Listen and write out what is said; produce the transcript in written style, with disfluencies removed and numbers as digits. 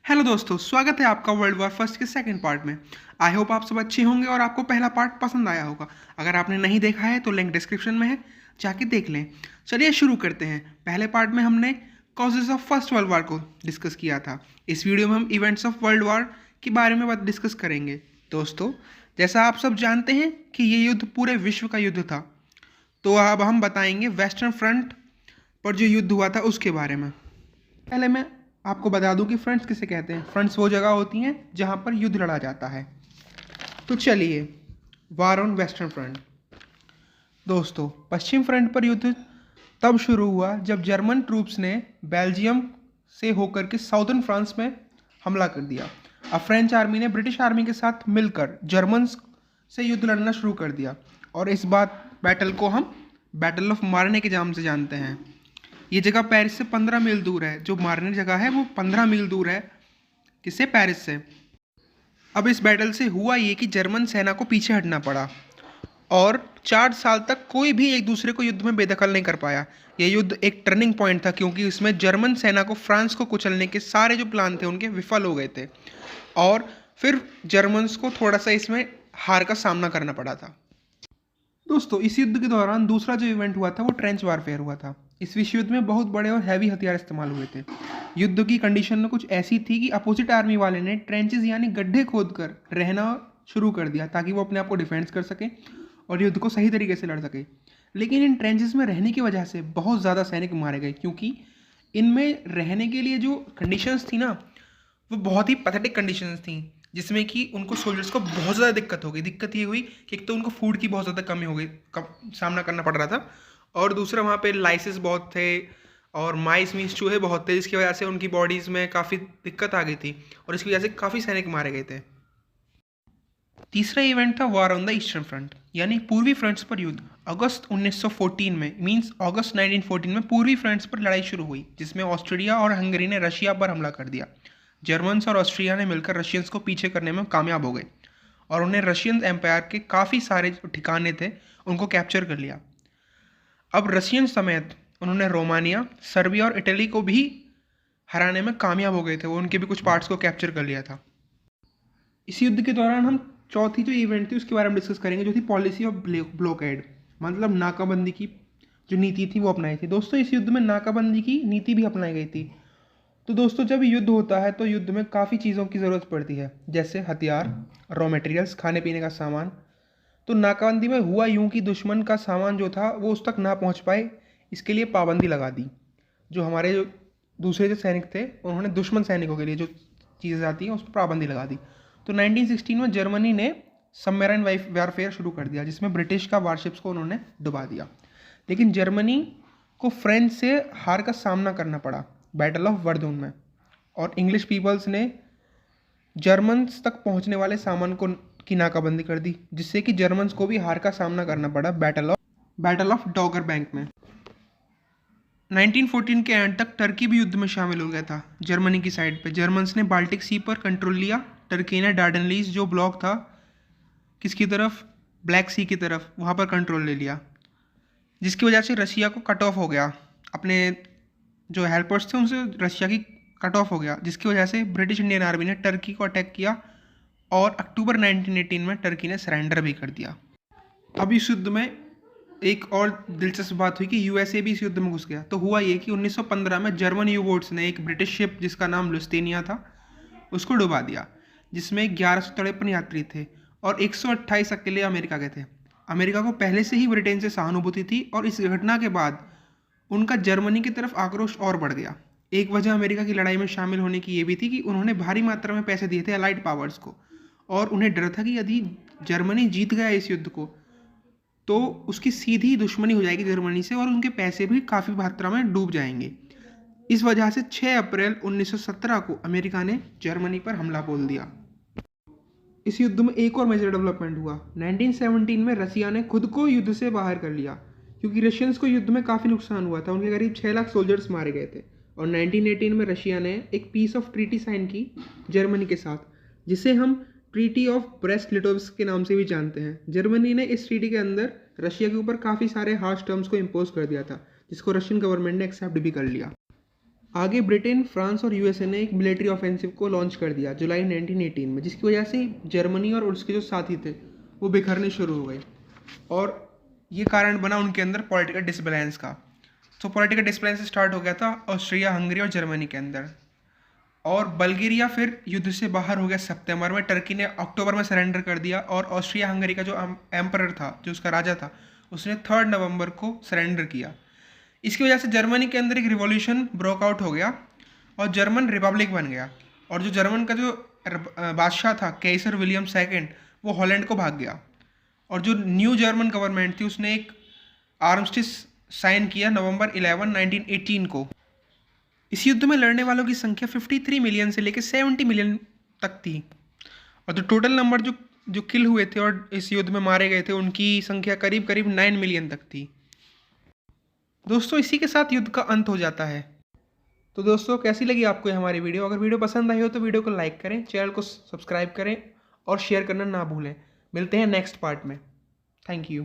Hello दोस्तों, स्वागत है आपका वर्ल्ड वॉर फर्स्ट के सेकंड पार्ट में। आई होप आप सब अच्छे होंगे और आपको पहला पार्ट पसंद आया होगा। अगर आपने नहीं देखा है तो लिंक डिस्क्रिप्शन में है, जाके देख लें। चलिए शुरू करते हैं। पहले पार्ट में हमने causes of first world war को डिस्कस किया था। इस वीडियो में हम इवेंट्स ऑफ वर्ल्ड वॉर के बारे में बात डिस्कस करेंगे। दोस्तों, जैसा आप सब जानते हैं कि ये युद्ध पूरे विश्व का युद्ध था, तो अब हम बताएंगे वेस्टर्न फ्रंट पर जो युद्ध हुआ था उसके बारे में। पहले मैं आपको बता दूं कि फ्रंट्स किसे कहते हैं। फ्रंट्स वो जगह होती हैं जहां पर युद्ध लड़ा जाता है। तो चलिए, वार ऑन वेस्टर्न फ्रंट। दोस्तों, पश्चिम फ्रंट पर युद्ध तब शुरू हुआ जब जर्मन ट्रूप्स ने बेल्जियम से होकर के साउदर्न फ्रांस में हमला कर दिया। अब फ्रेंच आर्मी ने ब्रिटिश आर्मी के साथ मिलकर जर्मन्स से युद्ध लड़ना शुरू कर दिया, और इस बात बैटल को हम बैटल ऑफ मारने के नाम से जानते हैं। ये जगह पेरिस से 15 मील दूर है। जो मारने जगह है वो 15 मील दूर है, किससे? पेरिस से। अब इस बैटल से हुआ ये कि जर्मन सेना को पीछे हटना पड़ा, और 4 साल तक कोई भी एक दूसरे को युद्ध में बेदखल नहीं कर पाया। ये युद्ध एक टर्निंग पॉइंट था, क्योंकि इसमें जर्मन सेना को फ्रांस को कुचलने के सारे जो प्लान थे उनके विफल हो गए थे, और फिर जर्मन्स को थोड़ा सा इसमें हार का सामना करना पड़ा था। दोस्तों, इस युद्ध के दौरान दूसरा जो इवेंट हुआ था वो ट्रेंच वारफेयर हुआ था। इस विश्व युद्ध में बहुत बड़े और हैवी हथियार इस्तेमाल हुए थे। युद्ध की कंडीशन में कुछ ऐसी थी कि अपोजिट आर्मी वाले ने ट्रेंचेस यानी गड्ढे खोदकर रहना शुरू कर दिया, ताकि वो अपने आप को डिफेंस कर सके और युद्ध को सही तरीके से लड़ सके। लेकिन इन ट्रेंचेस में रहने की वजह से बहुत ज़्यादा सैनिक मारे गए, क्योंकि इनमें रहने के लिए जो कंडीशंस थी ना, वो बहुत ही पैथेटिक कंडीशंस थी, जिसमें कि उनको सोल्जर्स को बहुत ज़्यादा दिक्कत हो गई। दिक्कत ये हुई कि एक तो उनको फूड की बहुत ज़्यादा कमी हो गई, सामना करना पड़ रहा था, और दूसरा वहाँ पे लाइसेस बहुत थे और माइस मीस चूहे बहुत थे, जिसकी वजह से उनकी बॉडीज़ में काफ़ी दिक्कत आ गई थी, और इसकी वजह से काफ़ी सैनिक मारे गए थे। तीसरा इवेंट था war on the eastern front, यानी पूर्वी फ्रंट्स पर युद्ध। अगस्त 1914 में, मींस अगस्त 1914 में पूर्वी फ्रंट्स पर लड़ाई शुरू हुई, जिसमें ऑस्ट्रिया और हंगरी ने रशिया पर हमला कर दिया। जर्मन्स और ऑस्ट्रिया ने मिलकर रशियंस को पीछे करने में कामयाब हो गए, और उन्हें रशियन एम्पायर के काफ़ी सारे ठिकाने थे उनको कैप्चर कर लिया। अब रशियन समेत उन्होंने रोमानिया, सर्बिया और इटली को भी हराने में कामयाब हो गए थे। वो उनके भी कुछ पार्ट्स को कैप्चर कर लिया था। इस युद्ध के दौरान हम चौथी जो इवेंट थी उसके बारे में डिस्कस करेंगे, जो थी पॉलिसी ऑफ ब्लॉकेड, मतलब नाकाबंदी की जो नीति थी वो अपनाई थी। दोस्तों, इस युद्ध में नाकाबंदी की नीति भी अपनाई गई थी। तो दोस्तों, जब युद्ध होता है तो युद्ध में काफ़ी चीज़ों की ज़रूरत पड़ती है, जैसे हथियार, रॉ मटेरियल्स, खाने पीने का सामान। तो नाकाबंदी में हुआ यूं कि दुश्मन का सामान जो था वो उस तक ना पहुंच पाए, इसके लिए पाबंदी लगा दी। जो हमारे जो दूसरे जो सैनिक थे, उन्होंने दुश्मन सैनिकों के लिए जो चीज़ें आती हैं उस पर पाबंदी लगा दी। तो 1916 में जर्मनी ने सबमरीन वारफेयर शुरू कर दिया, जिसमें ब्रिटिश का वारशिप्स को उन्होंने डुबा दिया। लेकिन जर्मनी को फ्रेंच से हार का सामना करना पड़ा बैटल ऑफ वर्दून में, और इंग्लिश पीपल्स ने जर्मन्स तक पहुंचने वाले सामान को की नाकाबंदी कर दी, जिससे कि जर्मन्स को भी हार का सामना करना पड़ा बैटल ऑफ डॉगर बैंक में। 1914 के एंड तक टर्की भी युद्ध में शामिल हो गया था। जर्मनी की साइड पे जर्मन्स ने बाल्टिक सी पर कंट्रोल लिया। टर्की ने डार्डेनलीज जो ब्लॉक था किसकी तरफ, ब्लैक सी की तरफ, वहाँ पर कंट्रोल ले लिया, जिसकी वजह से रशिया को कट ऑफ हो गया। अपने जो हेल्पर्स थे उनसे रशिया की कट ऑफ हो गया, जिसकी वजह से ब्रिटिश इंडियन आर्मी ने टर्की को अटैक किया, और अक्टूबर 1918 में टर्की ने सरेंडर भी कर दिया। अब इस युद्ध में एक और दिलचस्प बात हुई कि यूएसए भी इस युद्ध में घुस गया। तो हुआ ये कि 1915 में जर्मन यू बोट्स ने एक ब्रिटिश शिप जिसका नाम लुस्तेनिया था उसको डुबा दिया, जिसमें 1153 यात्री थे, और 128 अकेले अमेरिका के थे। अमेरिका को पहले से ही ब्रिटेन से सहानुभूति थी, और इस घटना के बाद उनका जर्मनी की तरफ आक्रोश और बढ़ गया। एक वजह अमेरिका की लड़ाई में शामिल होने की ये भी थी कि उन्होंने भारी मात्रा में पैसे दिए थे अलाइड पावर्स को, और उन्हें डर था कि यदि जर्मनी जीत गया इस युद्ध को तो उसकी सीधी दुश्मनी हो जाएगी जर्मनी से, और उनके पैसे भी काफ़ी मात्रा में डूब जाएंगे। इस वजह से 6 अप्रैल 1917 को अमेरिका ने जर्मनी पर हमला बोल दिया। इस युद्ध में एक और मेजर डेवलपमेंट हुआ। 1917 में रसिया ने खुद को युद्ध से बाहर कर लिया, क्योंकि रशियंस को युद्ध में काफ़ी नुकसान हुआ था। उनके करीब 6 लाख सोल्जर्स मारे गए थे, और 1918 में रशिया ने एक पीस ऑफ ट्रीटी साइन की जर्मनी के साथ, जिसे हम ट्रीटी ऑफ ब्रेस्ट लिटोव्स्क के नाम से भी जानते हैं। जर्मनी ने इस ट्रीटी के अंदर रशिया के ऊपर काफ़ी सारे हार्श टर्म्स को इम्पोज कर दिया था, जिसको रशियन गवर्नमेंट ने एक्सेप्ट भी कर लिया। आगे ब्रिटेन, फ्रांस और यूएसए ने एक मिलिट्री ऑफेंसिव को लॉन्च कर दिया जुलाई 1918 में, जिसकी वजह से जर्मनी और उसके जो साथी थे वो बिखरने शुरू हो गए और ये कारण बना उनके अंदर पॉलिटिकल डिसबैलेंस का। तो पॉलिटिकल डिसबैलेंस स्टार्ट हो गया था ऑस्ट्रिया, हंगरी और जर्मनी के अंदर। और बल्गेरिया फिर युद्ध से बाहर हो गया सितंबर में, टर्की ने अक्टूबर में सरेंडर कर दिया और ऑस्ट्रिया हंगरी का जो एम्परर था, जो उसका राजा था, उसने 3 नवंबर को सरेंडर किया। इसकी वजह से जर्मनी के अंदर एक रिवॉल्यूशन ब्रोक आउट हो गया और जर्मन रिपब्लिक बन गया। और जो जर्मन का जो बादशाह था केसर विलियम सेकेंड, वो हॉलैंड को भाग गया। और जो न्यू जर्मन गवर्नमेंट थी उसने एक आर्मस्टिस साइन किया नवंबर 11, 1918 को। इस युद्ध में लड़ने वालों की संख्या 53 मिलियन से लेकर 70 मिलियन तक थी। और जो टोटल नंबर जो किल हुए थे और इस युद्ध में मारे गए थे, उनकी संख्या करीब करीब 9 मिलियन तक थी। दोस्तों, इसी के साथ युद्ध का अंत हो जाता है। तो दोस्तों, कैसी लगी आपको ये हमारी वीडियो? अगर वीडियो पसंद आई हो तो वीडियो को लाइक करें, चैनल को सब्सक्राइब करें और शेयर करना ना भूलें। मिलते हैं नेक्स्ट पार्ट में। Thank you.